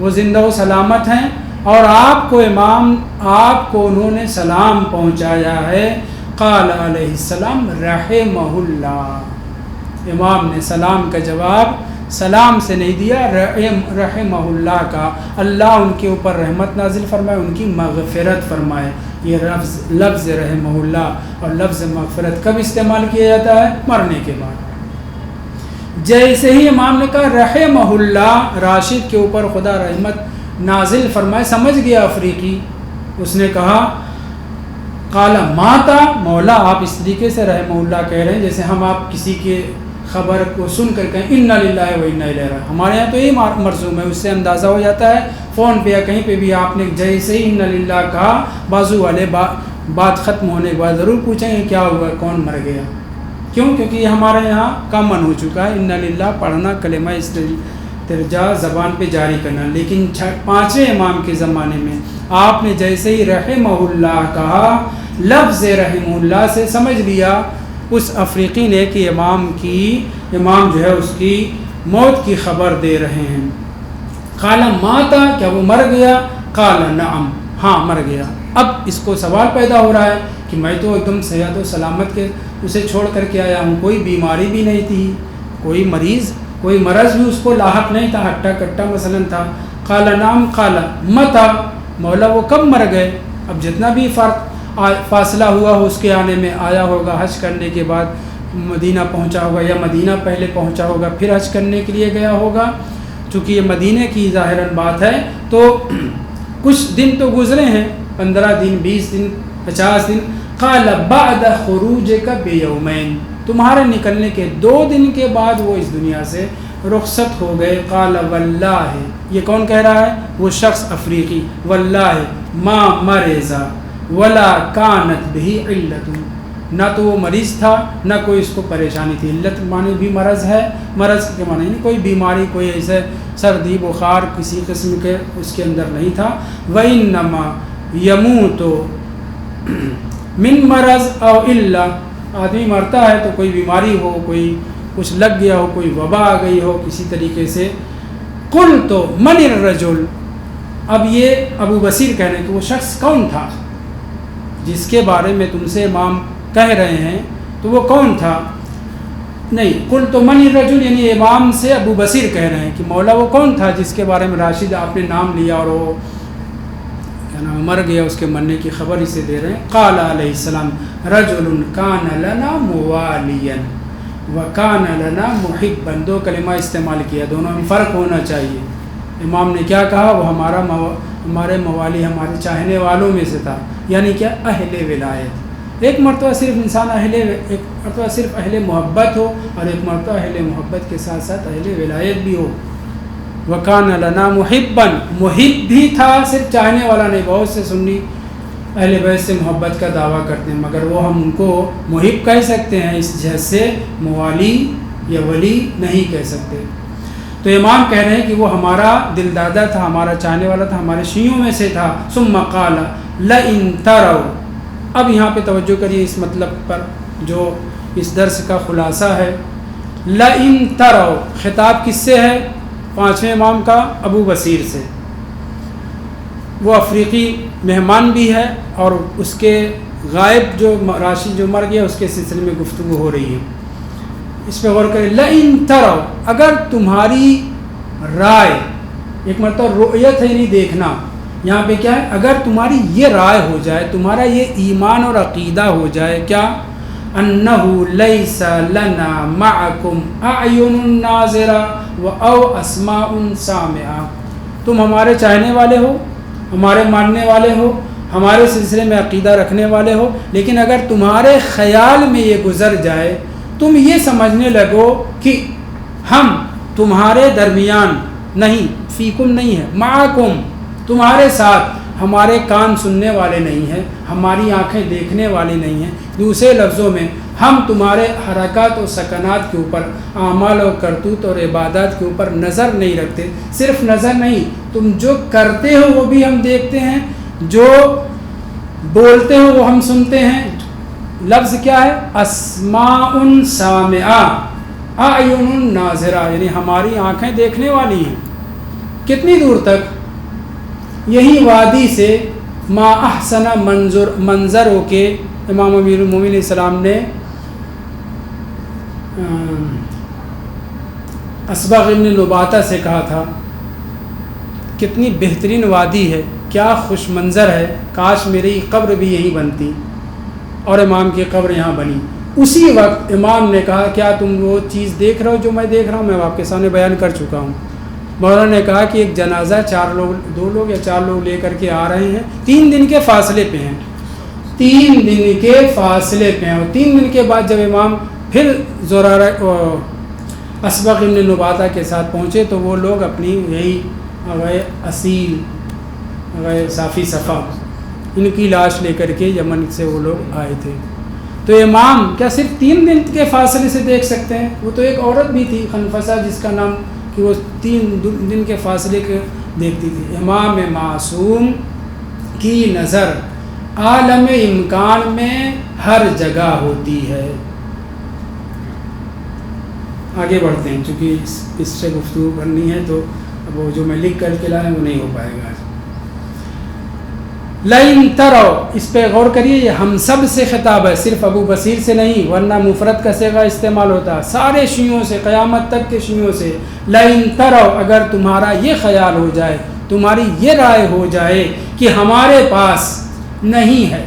وہ زندہ و سلامت ہیں اور آپ کو امام, آپ کو انہوں نے سلام پہنچایا ہے. قال علیہ السلام رحمہ اللہ. امام نے سلام کا جواب سلام سے نہیں دیا, رحمہ اللہ کا, اللہ ان کے اوپر رحمت نازل فرمائے, ان کی مغفرت فرمائے. یہ لفظ رحمہ اللہ اور لفظ مغفرت کب استعمال کیا جاتا ہے, مرنے کے بعد. جیسے ہی امام نے کہا رحمہ اللہ, راشد کے اوپر خدا رحمت نازل فرمائے, سمجھ گیا افریقی. اس نے کہا قال ماتا, مولا آپ اس طریقے سے رحمہ اللہ کہہ رہے ہیں جیسے ہم آپ کسی کے خبر کو سن کر کہیں انا للہ و انا الیہ راجعون. ہمارے یہاں تو یہ مرسوم ہے, اس سے اندازہ ہو جاتا ہے فون پہ یا کہیں پہ بھی آپ نے جیسے ہی انا للہ کہا, بازو والے بات ختم ہونے کے بعد ضرور پوچھیں گے کیا ہوا, کون مر گیا. کیوں, کیونکہ یہ ہمارے یہاں کامن ہو چکا ہے انا للہ پڑھنا, کلمہ استرجاع زبان پہ جاری کرنا. لیکن پانچویں امام کے زمانے میں آپ نے جیسے ہی رحمہ اللہ کہا, لفظ رحمہ اللہ سے سمجھ لیا اس افریقی نے کہ امام جو ہے اس کی موت کی خبر دے رہے ہیں. قال ماتا, کیا وہ مر گیا, قال نعم, ہاں مر گیا. اب اس کو سوال پیدا ہو رہا ہے کہ میں تو ایک دم صحت و سلامت کے اسے چھوڑ کر کے آیا ہوں, کوئی بیماری بھی نہیں تھی, کوئی مرض بھی اس کو لاحق نہیں تھا, ہٹا کٹا مثلا تھا. قال نعم. قال متا, مولا وہ کب مر گئے. اب جتنا بھی فاصلہ ہوا ہو اس کے آنے میں, آیا ہوگا حج کرنے کے بعد مدینہ پہنچا ہوگا, یا مدینہ پہلے پہنچا ہوگا پھر حج کرنے کے لیے گیا ہوگا. چونکہ یہ مدینہ کی ظاہراً بات ہے تو کچھ دن تو گزرے ہیں, 15 دن 20 دن 50 دن. قال بعد خروجک بیومین, تمہارے نکلنے کے 2 دن کے بعد وہ اس دنیا سے رخصت ہو گئے. قال واللہ, یہ کون کہہ رہا ہے, وہ شخص افریقی. واللہ ما مرضا ولا کانت بھی علت, نہ تو وہ مریض تھا نہ کوئی اس کو پریشانی تھی. علت معنی بھی مرض ہے, مرض کے معنی نہیں کوئی بیماری, کوئی ایسے سردی بخار کسی قسم کے اس کے اندر نہیں تھا. وَإِنَّمَا يَمُوتُ مِن مرض او الا, آدمی مرتا ہے تو کوئی بیماری ہو, کوئی کچھ لگ گیا ہو, کوئی وبا آ گئی ہو کسی طریقے سے. قُلْتُ مَنِ الرَّجُلُ, اب یہ ابو بصیر کہہ رہے ہیں کہ وہ شخص کون تھا جس کے بارے میں تم سے امام کہہ رہے ہیں, تو وہ کون تھا. نہیں, قُلْتُ مَنِ الرَّجُلُ یعنی امام سے ابو بصیر کہہ رہے ہیں کہ مولا وہ کون تھا جس کے بارے میں راشد آپ نے نام لیا اور وہ مر گیا, اس کے مرنے کی خبر اسے دے رہے ہیں. قال علیہ السلام رجل کان لنا موالیا وکان لنا محبا, 2 کلمہ استعمال کیا, دونوں میں فرق ہونا چاہیے. امام نے کیا کہا, وہ ہمارے موالی, ہمارے چاہنے والوں میں سے تھا, یعنی کیا, اہل ولایت. ایک مرتبہ صرف انسان ایک مرتبہ صرف اہل محبت ہو اور ایک مرتبہ اہل محبت کے ساتھ ساتھ اہل ولایت بھی ہو. وکان لنا محبا، محب بھی تھا، صرف چاہنے والا نہیں. بہت سے سنی اہل بیت سے محبت کا دعویٰ کرتے ہیں مگر وہ ہم ان کو محب کہہ سکتے ہیں، اس جہت سے موالی یا ولی نہیں کہہ سکتے. تو امام کہہ رہے ہیں کہ وہ ہمارا دل دادا تھا، ہمارا چاہنے والا تھا، ہمارے شیعوں میں سے تھا. ثم قال لئن تروا، اب یہاں پہ توجہ کریے اس مطلب پر جو اس درس کا خلاصہ ہے. لئن تروا خطاب کس سے ہے؟ پانچویں امام کا ابو بصیر سے. وہ افریقی مہمان بھی ہے اور اس کے غائب جو راشد جو مر گیا اس کے سلسلے میں گفتگو ہو رہی ہے. اس پہ غور کریں. لئن تروا، اگر تمہاری رائے، ایک مرتبہ رؤیت ہے یعنی دیکھنا، یہاں پہ کیا ہے؟ اگر تمہاری یہ رائے ہو جائے، تمہارا یہ ایمان اور عقیدہ ہو جائے، کیا؟ انہ لیس لنا معکم اعین ناظرہ و او اسماء سامعہ، تم ہمارے چاہنے والے ہو، ہمارے ماننے والے ہو، ہمارے سلسلے میں عقیدہ رکھنے والے ہو، لیکن اگر تمہارے خیال میں یہ گزر جائے، تم یہ سمجھنے لگو کہ ہم تمہارے درمیان نہیں، فیکم نہیں ہے، معکم تمہارے ساتھ، ہمارے کان سننے والے نہیں ہیں، ہماری آنکھیں دیکھنے والی نہیں ہیں. دوسرے لفظوں میں ہم تمہارے حرکات و سکنات کے اوپر، اعمال و کرتوت اور عبادات کے اوپر نظر نہیں رکھتے. صرف نظر نہیں، تم جو کرتے ہو وہ بھی ہم دیکھتے ہیں، جو بولتے ہو وہ ہم سنتے ہیں. لفظ کیا ہے؟ اسماء سامعہ اعین ناظرہ، یعنی ہماری آنکھیں دیکھنے والی ہیں. کتنی دور تک؟ یہی وادی سے ما احسن منظر ہو کے امام امیر المومنین علیہ السلام نے اسبغ ابن نباتہ سے کہا تھا کتنی بہترین وادی ہے، کیا خوش منظر ہے، کاش میری قبر بھی یہیں بنتی، اور امام کی قبر یہاں بنی. اسی وقت امام نے کہا کیا تم وہ چیز دیکھ رہے ہو جو میں دیکھ رہا ہوں؟ میں آپ کے سامنے بیان کر چکا ہوں. مولانا نے کہا کہ ایک جنازہ 2 لوگ یا 4 لوگ لے کر کے آ رہے ہیں، 3 دن کے فاصلے پہ ہیں، 3 دن کے فاصلے پہ ہیں. اور 3 دن کے بعد جب امام پھر زرارہ اسبغ ابن نباتہ کے ساتھ پہنچے تو وہ لوگ اپنی یہی اغے اصیل، اغے صافی صفا، ان کی لاش لے کر کے یمن سے وہ لوگ آئے تھے. تو امام کیا صرف 3 دن کے فاصلے سے دیکھ سکتے ہیں؟ وہ تو ایک عورت بھی تھی خنفسہ، جس کا نام کہ وہ 3 دن کے فاصلے کے دیکھتی تھی. امام معصوم کی نظر عالم امکان میں ہر جگہ ہوتی ہے. آگے بڑھتے ہیں، چونکہ اس سے گفتگو کرنی ہے تو اب وہ جو میں لکھ کر کے لایا وہ نہیں ہو پائے گا. لئن تروا، اس پہ غور کریے، یہ ہم سب سے خطاب ہے، صرف ابو بصیر سے نہیں، ورنہ مفرد کا صیغہ استعمال ہوتا سارے شیعوں سے، قیامت تک کے شیعوں سے. لئن تروا، اگر تمہارا یہ خیال ہو جائے، تمہاری یہ رائے ہو جائے کہ ہمارے پاس نہیں ہے،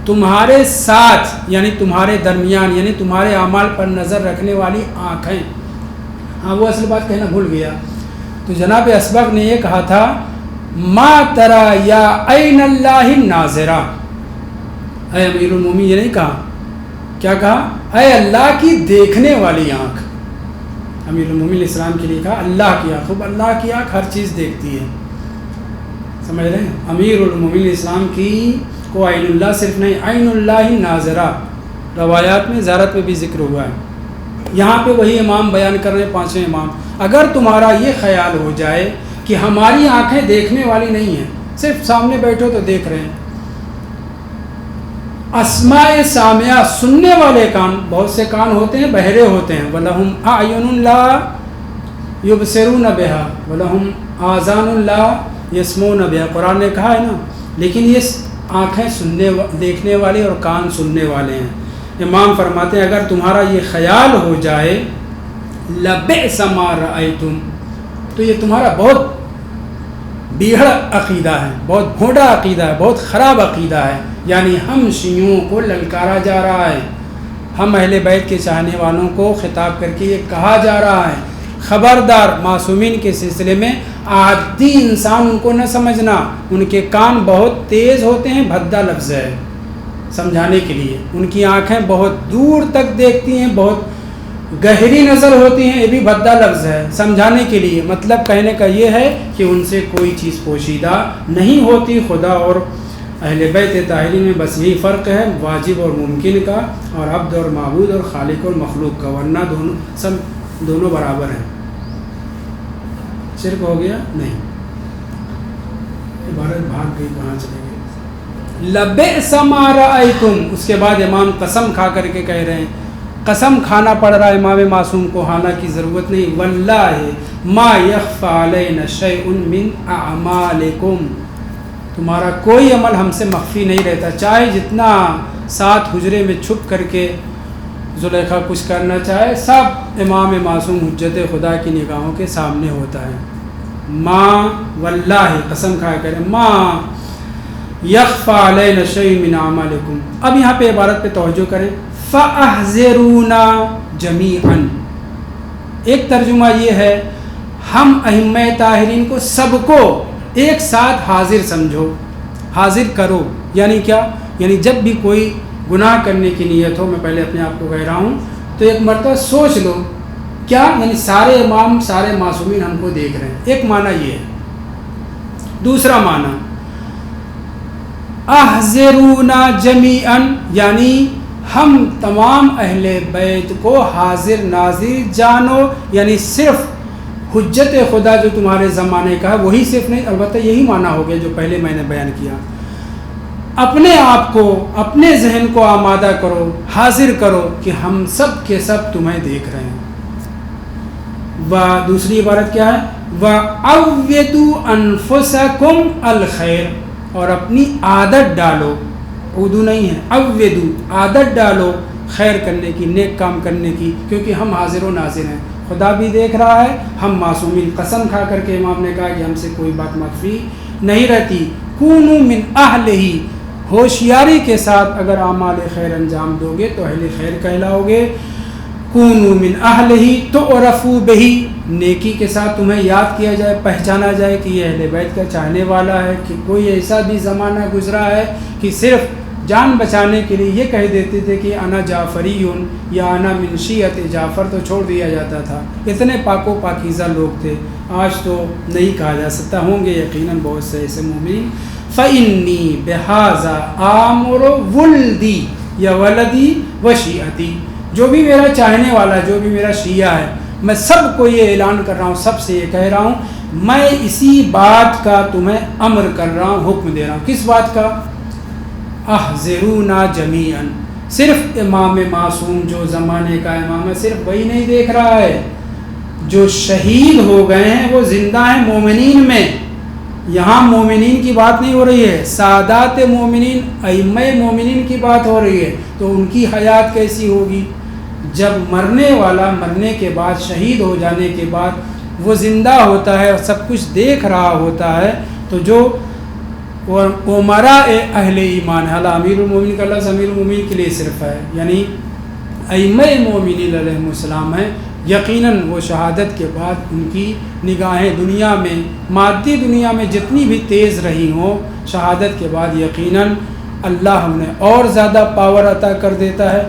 تمہارے ساتھ یعنی تمہارے درمیان، یعنی تمہارے اعمال پر نظر رکھنے والی آنکھیں. ہاں وہ اصل بات کہنا بھول گیا. تو جناب اسبغ نے یہ کہا تھا ما ترا یا عین اللہ ناظرہ، اے امیر المومنین، یہ نہیں کہا، کیا کہا؟ اے اللہ کی دیکھنے والی آنکھ. امیر المومنین علیہ السلام کے لیے کہا اللہ کی آنکھ. اللہ کی آنکھ ہر چیز دیکھتی ہے، سمجھ رہے ہیں؟ امیر المومنین علیہ السلام کی کو عین اللہ صرف نہیں، عین اللہ ناظرہ، روایات میں زیارت میں بھی ذکر ہوا ہے. یہاں پہ وہی امام بیان کر رہے ہیں، 5ویں امام. اگر تمہارا یہ خیال ہو جائے کہ ہماری آنکھیں دیکھنے والی نہیں ہیں، صرف سامنے بیٹھو تو دیکھ رہے ہیں. اسماء سامعہ، سننے والے کان، بہت سے کان ہوتے ہیں بہرے ہوتے ہیں. وَلَهُمْ أَعْيُنٌ لَا يُبْصِرُونَ بِهَا وَلَهُمْ آذَانٌ لَا يَسْمَعُونَ بِهَا، قرآن نے کہا ہے نا. لیکن یہ آنکھیں دیکھنے والے اور کان سننے والے ہیں. امام فرماتے ہیں اگر تمہارا یہ خیال ہو جائے لَبِئْسَ مَا رَأَيْتُمْ، تو یہ تمہارا بہت بیڑا عقیدہ ہے، بہت بھونڈا عقیدہ ہے، بہت خراب عقیدہ ہے. یعنی ہم شیعوں کو للکارا جا رہا ہے، ہم اہل بیت کے چاہنے والوں کو خطاب کر کے یہ کہا جا رہا ہے خبردار معصومین کے سلسلے میں عادی انسان ان کو نہ سمجھنا، ان کے کان بہت تیز ہوتے ہیں، بھدا لفظ ہے سمجھانے کے لیے، ان کی آنکھیں بہت دور تک دیکھتی ہیں، بہت گہری نظر ہوتی ہیں، یہ بھی بھدا لفظ ہے سمجھانے کے لیے۔ مطلب کہنے کا یہ ہے کہ ان سے کوئی چیز پوشیدہ نہیں ہوتی۔ خدا اور اہل بیت طاہرین میں بس یہی فرق ہے، واجب اور ممکن کا، اور عبد اور معبود اور خالق اور مخلوق کا، ورنہ دونوں برابر ہیں۔ شرک ہو گیا نہیں، عبارت بھاگ گئی، کہاں چلے گئے؟ لبئس ما رأیتم، اس کے بعد امام قسم کھا کر کے کہہ رہے ہیں، قسم کھانا پڑ رہا ہے امام معصوم کو، حالانکہ ضرورت نہیں، واللہ ما یخفی علینا شیء من اعمالکم، تمہارا کوئی عمل ہم سے مخفی نہیں رہتا، چاہے جتنا ساتھ حجرے میں چھپ کر کے زلیخا کچھ کرنا چاہے، سب امام معصوم حجت خدا کی نگاہوں کے سامنے ہوتا ہے۔ ما واللہ قسم کھا کر، ما یخفی علینا شیء من اعمالکم۔ اب یہاں پہ عبارت پہ توجہ کریں، فاحذرونا جمیعا، ایک ترجمہ یہ ہے ہم ائمہ طاہرین کو سب کو ایک ساتھ حاضر سمجھو، حاضر کرو، یعنی کیا؟ یعنی جب بھی کوئی گناہ کرنے کی نیت ہو، میں پہلے اپنے آپ کو کہہ رہا ہوں، تو ایک مرتبہ سوچ لو، کیا یعنی سارے امام سارے معصومین ہم کو دیکھ رہے ہیں، ایک معنی یہ ہے۔ دوسرا معنی احذرونا جمیعا، یعنی ہم تمام اہل بیت کو حاضر ناظر جانو، یعنی صرف حجت خدا جو تمہارے زمانے کا ہے وہی صرف نہیں، البتہ یہی معنی ہو گیا جو پہلے میں نے بیان کیا، اپنے آپ کو اپنے ذہن کو آمادہ کرو، حاضر کرو کہ ہم سب کے سب تمہیں دیکھ رہے ہیں۔ و دوسری عبارت کیا ہے؟ وَعَوِّدُوا أَنفُسَكُمْ الْخَيْرَ، اور اپنی عادت ڈالو، اردو نہیں ہے، عَوِّدُوا عادت ڈالو خیر کرنے کی، نیک کام کرنے کی، کیونکہ ہم حاضر و ناظر ہیں، خدا بھی دیکھ رہا ہے، ہم معصومین۔ قسم کھا کر کے امام نے کہا کہ ہم سے کوئی بات مخفی نہیں رہتی۔ کونوا من اہلہ، ہوشیاری کے ساتھ اگر اعمال خیر انجام دو گے تو اہل خیر کہلاؤ گے۔ کونوا من اہلہ تعرفوا بہ، نیکی کے ساتھ تمہیں یاد کیا جائے، پہچانا جائے کہ یہ اہل بیت کا چاہنے والا ہے، کہ کوئی ایسا بھی زمانہ گزرا ہے کہ صرف جان بچانے کے لیے یہ کہہ دیتے تھے کہ انا جعفریون یا انا من شیعت جعفر، تو چھوڑ دیا جاتا تھا، اتنے پاک و پاکیزہ لوگ تھے۔ آج تو نہیں کہا جا سکتا، ہوں گے یقیناً بہت سے ایسے مومنین۔ فإنی بہذا آمر ولدی یا ولدی و شیعتی، جو بھی میرا چاہنے والا، جو بھی میرا شیعہ ہے، میں سب کو یہ اعلان کر رہا ہوں، سب سے یہ کہہ رہا ہوں، میں اسی بات کا تمہیں امر کر رہا ہوں، حکم دے رہا ہوں۔ کس بات کا؟ احذرونا جمیعا، صرف امام معصوم جو زمانے کا امام ہے صرف وہی نہیں دیکھ رہا ہے، جو شہید ہو گئے ہیں وہ زندہ ہیں مومنین میں۔ یہاں مومنین کی بات نہیں ہو رہی ہے، سادات مومنین، ائمہ مومنین کی بات ہو رہی ہے، تو ان کی حیات کیسی ہوگی؟ جب مرنے والا مرنے کے بعد، شہید ہو جانے کے بعد وہ زندہ ہوتا ہے اور سب کچھ دیکھ رہا ہوتا ہے، تو جو امراء اہل ایمان، حالا امیر المومنین کا لفظ امیر المومنین کے لیے صرف ہے، یعنی ائمہ مومنین علیہ السلام ہیں، یقیناً وہ شہادت کے بعد ان کی نگاہیں دنیا میں، مادی دنیا میں جتنی بھی تیز رہی ہوں، شہادت کے بعد یقیناً اللہ انہیں اور زیادہ پاور عطا کر دیتا ہے،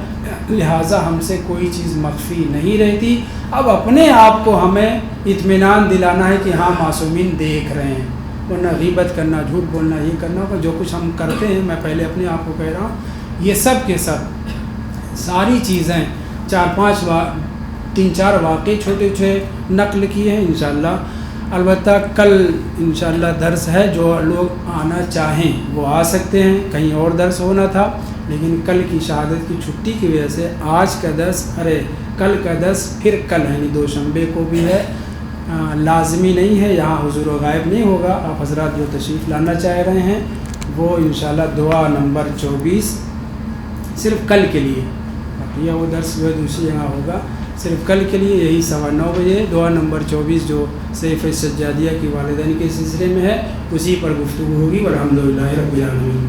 لہٰذا ہم سے کوئی چیز مخفی نہیں رہتی۔ اب اپنے آپ کو ہمیں اطمینان دلانا ہے کہ ہاں معصومین دیکھ رہے ہیں، ورنہ غیبت کرنا، جھوٹ بولنا، یہ کرنا ہوگا جو کچھ ہم کرتے ہیں، میں پہلے اپنے آپ کو کہہ رہا ہوں، یہ سب کے سب ساری چیزیں 3-4 واقعے چھوٹے چھوٹے نقل کیے ہیں انشاءاللہ۔ البتہ کل انشاءاللہ درس ہے، جو لوگ آنا چاہیں وہ آ سکتے ہیں، کہیں اور درس ہونا تھا لیکن کل کی شہادت کی چھٹی کی وجہ سے آج کا درس، کل کا درس پھر کل ہے، یعنی دوشنبے کو بھی ہے، لازمی نہیں ہے، یہاں حضور و غائب نہیں ہوگا۔ آپ حضرات جو تشریف لانا چاہ رہے ہیں وہ انشاءاللہ دعا نمبر 24 صرف کل کے لیے، باقی وہ درس جو ہے دوسری جگہ ہوگا، صرف کل کے لیے یہی 9:15 بجے دعا نمبر 24 جو سیف سجادیہ کی والدین کے سلسلے میں ہے، اسی پر گفتگو ہوگی۔ والحمدللہ رب العالمین۔